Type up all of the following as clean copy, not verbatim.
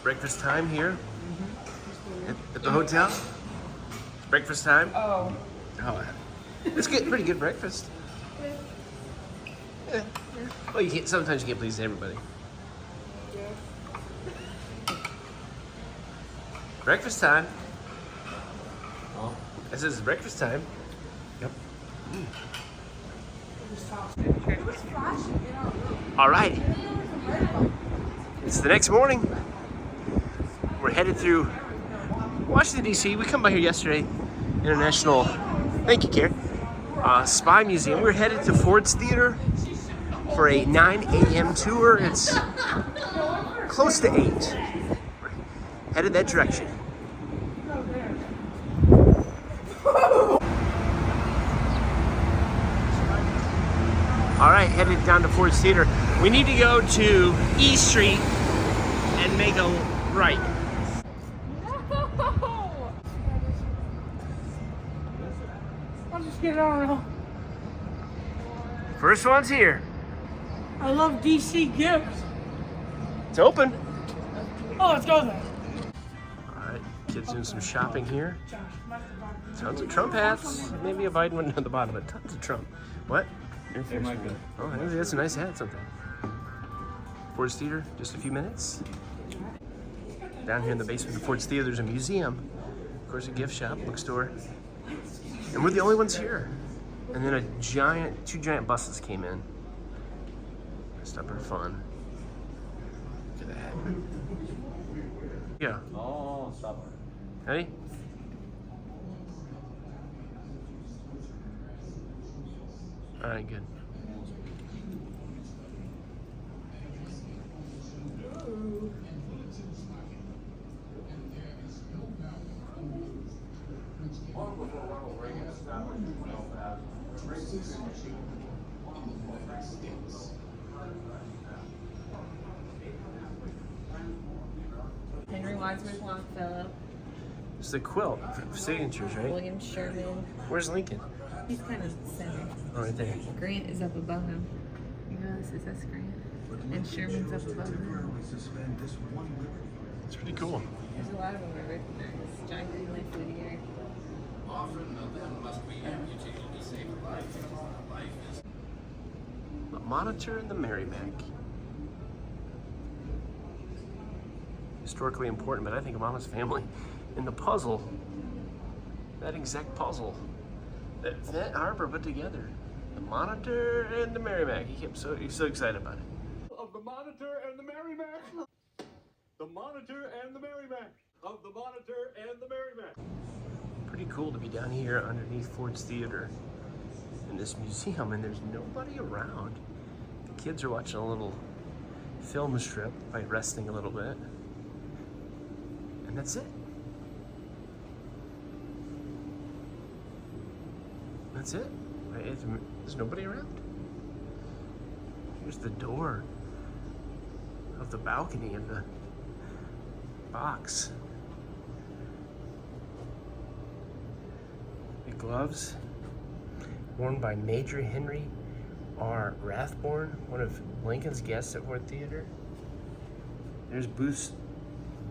breakfast time here at the hotel. It's breakfast time. Oh. It's good, pretty good breakfast. Yeah. Well, you can't. Sometimes you can't please everybody. Breakfast time. Oh, this is breakfast time. Yep. All right. It's the next morning. We're headed through Washington, D.C. We come by here yesterday. International, thank you, Karen. Spy Museum. We're headed to Ford's Theater for a 9 a.m. tour. It's close to 8. We're headed that direction. All right, headed down to Ford's Theater. We need to go to E Street and make a right. No! I'll just get it on real. First one's here. I love DC gifts. It's open. Oh, let's go there. All right, kids doing some shopping here. Tons of Trump hats. Maybe a Biden one at the bottom, but tons of Trump. What? It might be. Oh, maybe that's a nice hat, something. Ford's Theater, just a few minutes. Down here in the basement of Ford's Theater, there's a museum. Of course, a gift shop, bookstore. And we're the only ones here. And then two giant buses came in. Stop for fun. Look at that. Yeah. Oh, stop. Ready? All right, good. Henry Wadsworth Longfellow, It's the quilt for signatures, right? William Sherman. Where's Lincoln? He's kind of center. Oh, right there. Grant is up above him. You realize that's Grant? And Sherman's up above him. It's pretty cool. There's a lot of them I recognize. John Greenleaf Whittier. The Monitor and the Merrimack. Historically important, but I think of Mama's family in the puzzle. That exact puzzle that Harper put together. The Monitor and the Merrimack. He's so excited about it. Of the Monitor and the Merrimack. The Monitor and the Merrimack. Of the Monitor and the Merrimack. Pretty cool to be down here underneath Ford's Theater in this museum, and there's nobody around. The kids are watching a little film strip by resting a little bit. And that's it. That's it. There's nobody around. Here's the door of the balcony of the box. The gloves worn by Major Henry R. Rathborn, one of Lincoln's guests at Ford Theater. There's Booth's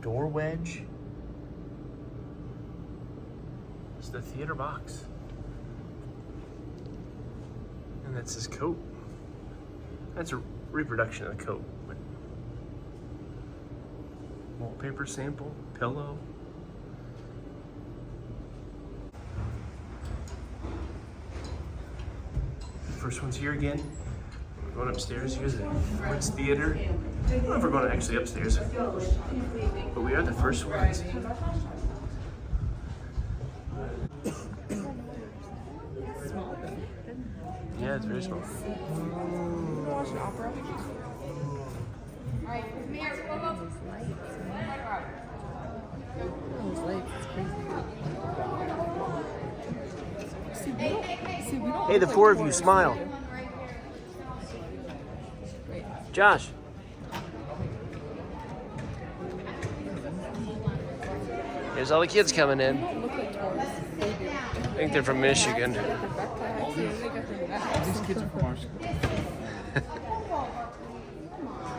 door wedge. It's the theater box. And that's his coat. That's a reproduction of the coat. Wallpaper sample, pillow. First one's here again. We're going upstairs. Here's the Ford's Theater. I don't know if we're going actually upstairs, but we are the first ones. Yeah, it's very small. Watch an opera. Those lights, it's crazy. Hey, the four of you, smile. Josh. Here's all the kids coming in. I think they're from Michigan. These kids are from our school.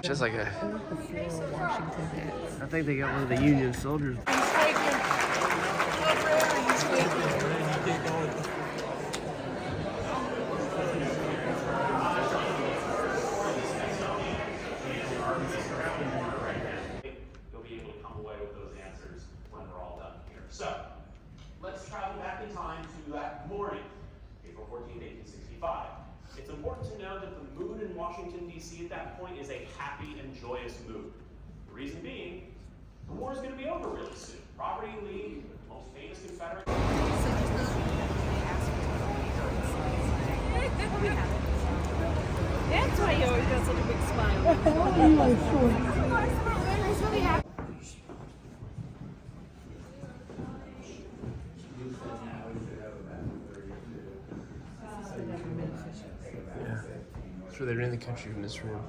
Just like a. I love the floral Washington hats. I think they got one of the Union soldiers. You'll be able to come away with those answers when we're all done here. So, let's travel back in time to that morning, April 14th, 1865. It's important to know that the mood in Washington, D.C. at that point is a happy and joyous mood. The reason being, the war is going to be over really soon. Robert E. Lee, the most famous Confederate. That's why he always got such a big smile. He's really happy. Yeah. So they ran the country from this room.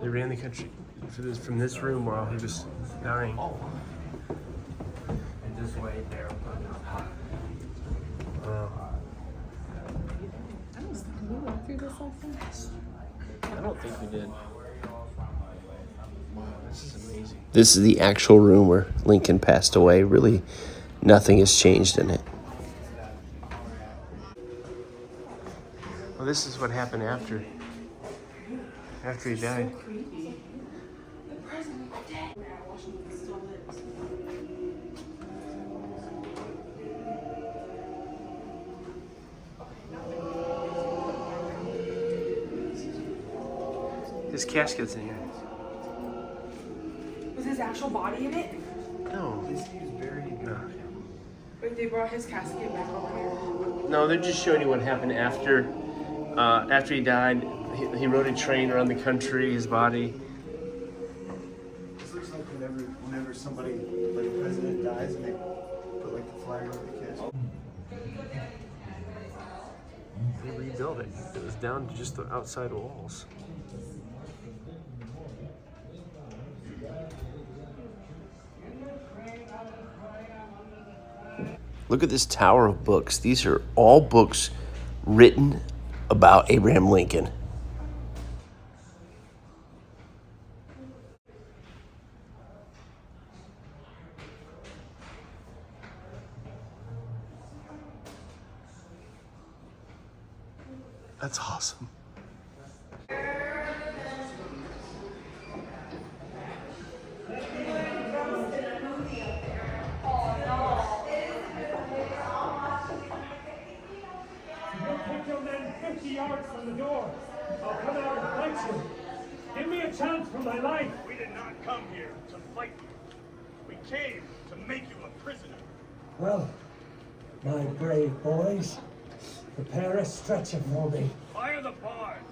They ran the country from this room while he was dying. And just wait there. Did we walk through this last time? I don't think we did. Wow, this is amazing. This is the actual room where Lincoln passed away. Really, nothing has changed in it. Well, this is what happened after he died. His casket's in here. Was his actual body in it? No. He was buried. No. Wait, they brought his casket back over here. No, they're just showing you what happened after he died. He rode a train around the country, his body. This looks like whenever somebody, like a president dies and they put like the flag over the casket. They rebuilt it. It was down to just the outside walls. Look at this tower of books. These are all books written about Abraham Lincoln. That's awesome. Take your men 50 yards from the door. I'll come out and fight you. Give me a chance for my life. We did not come here to fight you. We came to make you a prisoner. Well, my brave boys, prepare a stretcher for me. Fire the bars.